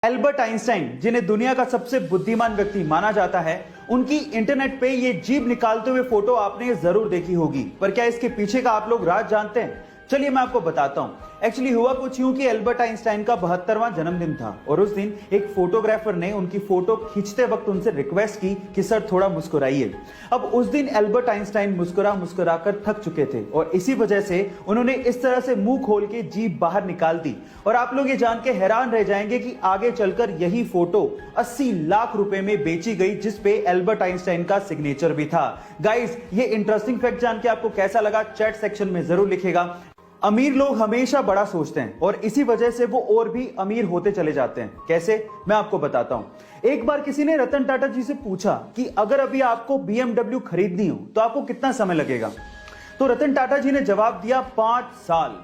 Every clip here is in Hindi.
एल्बर्ट आइंस्टाइन, जिन्हें दुनिया का सबसे बुद्धिमान व्यक्ति माना जाता है, उनकी इंटरनेट पे ये जीभ निकालते हुए फोटो आपने जरूर देखी होगी। पर क्या इसके पीछे का आप लोग राज जानते हैं? चलिए मैं आपको बताता हूं। एक्चुअली हुआ कुछ यूं कि एल्बर्ट आइंस्टाइन का 72वां जन्मदिन था और उस दिन एक फोटोग्राफर ने उनकी फोटो खींचते वक्त उनसे रिक्वेस्ट की कि सर थोड़ा मुस्कुराइए। अब उस दिन एल्बर्ट आइंस्टाइन मुस्कुरा मुस्कुरा कर थक चुके थे और इसी वजह से उन्होंने इस तरह से मुंह खोल के जीभ बाहर निकाल दी। और आप लोग ये जान के हैरान रह जाएंगे कि आगे चलकर यही फोटो 80 लाख रुपए में बेची गई, जिसपे एल्बर्ट आइंस्टाइन का सिग्नेचर भी था। गाइस, ये इंटरेस्टिंग फैक्ट जान के आपको कैसा लगा चैट सेक्शन में जरूर लिखेगा। अमीर लोग हमेशा बड़ा सोचते हैं और इसी वजह से वो और भी अमीर होते चले जाते हैं। कैसे? मैं आपको बताता हूं। एक बार किसी ने रतन टाटा जी से पूछा कि अगर अभी आपको BMW खरीदनी हो तो आपको कितना समय लगेगा? तो रतन टाटा जी ने जवाब दिया 5 साल।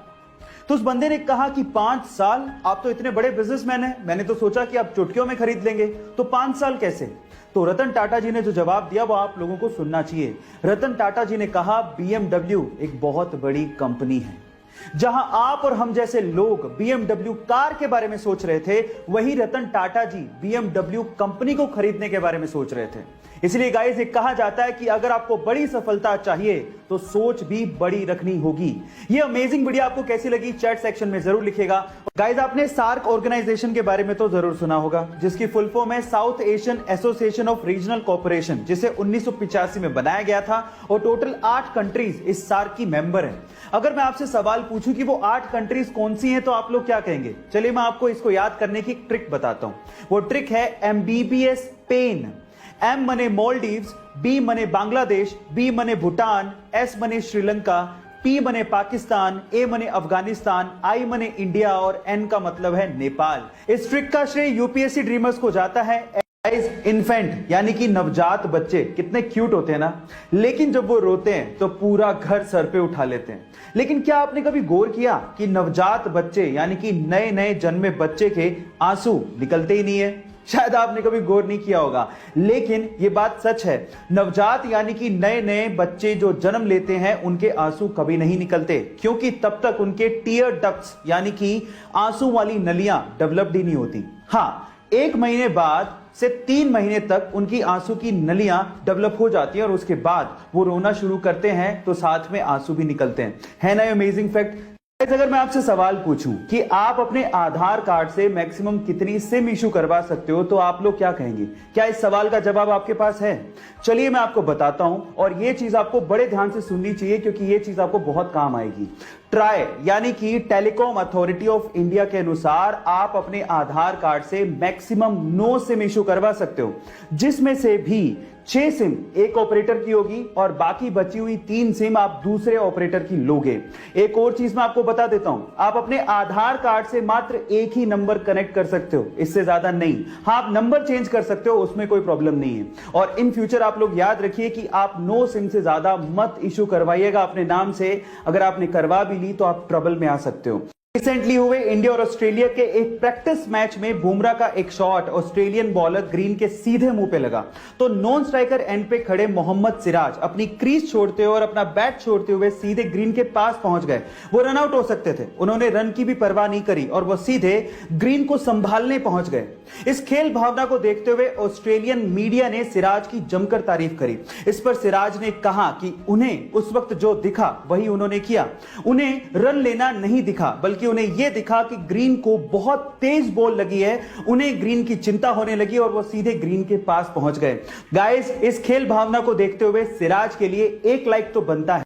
तो उस बंदे ने कहा कि 5 साल? आप तो इतने बड़े बिजनेसमैन हैं, मैंने तो सोचा कि आप चुटकियों में खरीद लेंगे, तो 5 साल कैसे? तो रतन टाटा जी ने जो जवाब दिया वो आप लोगों को सुनना चाहिए। रतन टाटा जी ने कहा BMW एक बहुत बड़ी कंपनी है। जहां आप और हम जैसे लोग BMW कार के बारे में सोच रहे थे, वही रतन टाटा जी BMW कंपनी को खरीदने के बारे में सोच रहे थे। इसलिए गाइस, ये कहा जाता है कि अगर आपको बड़ी सफलता चाहिए तो सोच भी बड़ी रखनी होगी। ये अमेजिंग वीडियो आपको कैसी लगी चैट सेक्शन में जरूर लिखेगा। गाइस, आपने सार्क ऑर्गेनाइजेशन के बारे में तो जरूर सुना होगा, जिसकी फुल फॉर्म है south Asian association of regional cooperation, जिसे 1985 में बनाया गया था और टोटल 8 कंट्रीज इस सार्क की मेंबर हैं। अगर मैं आपसे सवाल पूछूं कि वो 8 कंट्रीज कौन सी हैं, तो आप लोग क्या कहेंगे? चलिए मैं आपको इसको याद करने की ट्रिक बताता हूं। वो ट्रिक है MBBS पेन। M मने मालदीव्स, B मने बांग्लादेश, B मने भूटान, S मने श्रीलंका, P मने पाकिस्तान, A मने अफगानिस्तान, I मने इंडिया और N का मतलब है नेपाल। इस ट्रिक का श्रेय UPSC ड्रीमर्स को जाता है। इन्फेंट यानी कि नवजात बच्चे कितने क्यूट होते हैं ना, लेकिन जब वो रोते हैं तो पूरा घर सर पे उठा लेते हैं। लेकिन क्या आपने कभी गौर किया कि नवजात बच्चे यानी कि नए नए जन्मे बच्चे के आंसू निकलते ही नहीं है? शायद आपने कभी गौर नहीं किया होगा, लेकिन ये बात सच है। नवजात यानी कि नए नए बच्चे जो जन्म लेते हैं, उनके आंसू कभी नहीं निकलते, क्योंकि तब तक उनके टीयर डक्ट्स यानी कि आंसू वाली नलियां डेवलप्ड ही नहीं होती। हाँ, 1 महीने बाद से 3 महीने तक उनकी आंसू की नलियां डेवलप हो जाती हैं और उसके बाद वो रोना शुरू करते हैं, तो साथ में आंसू भी निकलते हैं। है ना अमेजिंग फैक्ट? अगर मैं आपसे सवाल पूछूं कि आप अपने आधार कार्ड से मैक्सिमम कितनी सिम इशू करवा सकते हो, तो आप लोग क्या कहेंगे? क्या इस सवाल का जवाब आपके पास है? चलिए मैं आपको बताता हूं, और ये चीज आपको बड़े ध्यान से सुननी चाहिए क्योंकि ये चीज आपको बहुत काम आएगी। ट्राई यानी कि टेलीकॉम अथॉरिटी ऑफ इंडिया के अनुसार आप अपने आधार कार्ड से मैक्सिमम 9 सिम इशू करवा सकते हो, जिसमें से भी 6 सिम एक ऑपरेटर की होगी और बाकी बची हुई 3 सिम आप दूसरे ऑपरेटर की लोगे। एक और चीज मैं आपको बता देता हूं, आप अपने आधार कार्ड से मात्र एक ही नंबर कनेक्ट कर सकते हो, इससे ज्यादा नहीं। हाँ, आप नंबर चेंज कर सकते हो, उसमें कोई प्रॉब्लम नहीं है। और इन फ्यूचर आप लोग याद रखिए कि आप 9 सिम से ज्यादा मत इशू करवाइएगा अपने नाम से। अगर आपने करवा भी ली तो आप ट्रबल में आ सकते हो। रिसेंटली हुए इंडिया और ऑस्ट्रेलिया के एक प्रैक्टिस मैच में बुमराह का एक शॉट ऑस्ट्रेलियन बॉलर ग्रीन के सीधे मुंह पे लगा, तो नॉन स्ट्राइकर एंड पे खड़े मोहम्मद सिराज अपनी क्रीज छोड़ते हुए और अपना बैट छोड़ते हुए सीधे ग्रीन के पास पहुंच गए। वो रन आउट हो सकते थे, उन्होंने रन की भी परवाह नहीं करी और वो सीधे ग्रीन को संभालने पहुंच गए। इस खेल भावना को देखते हुए ऑस्ट्रेलियन मीडिया ने सिराज की जमकर तारीफ करी। इस पर सिराज ने कहा कि उन्हें उस वक्त जो दिखा वही उन्होंने किया। उन्हें रन लेना नहीं दिखा, बल्कि उन्हें यह दिखा कि ग्रीन को बहुत तेज बॉल लगी है, उन्हें ग्रीन की चिंता होने लगी और वो सीधे ग्रीन के पास पहुंच गए। गाइस, इस खेल भावना को देखते हुए सिराज के लिए 1 लाइक तो बनता है।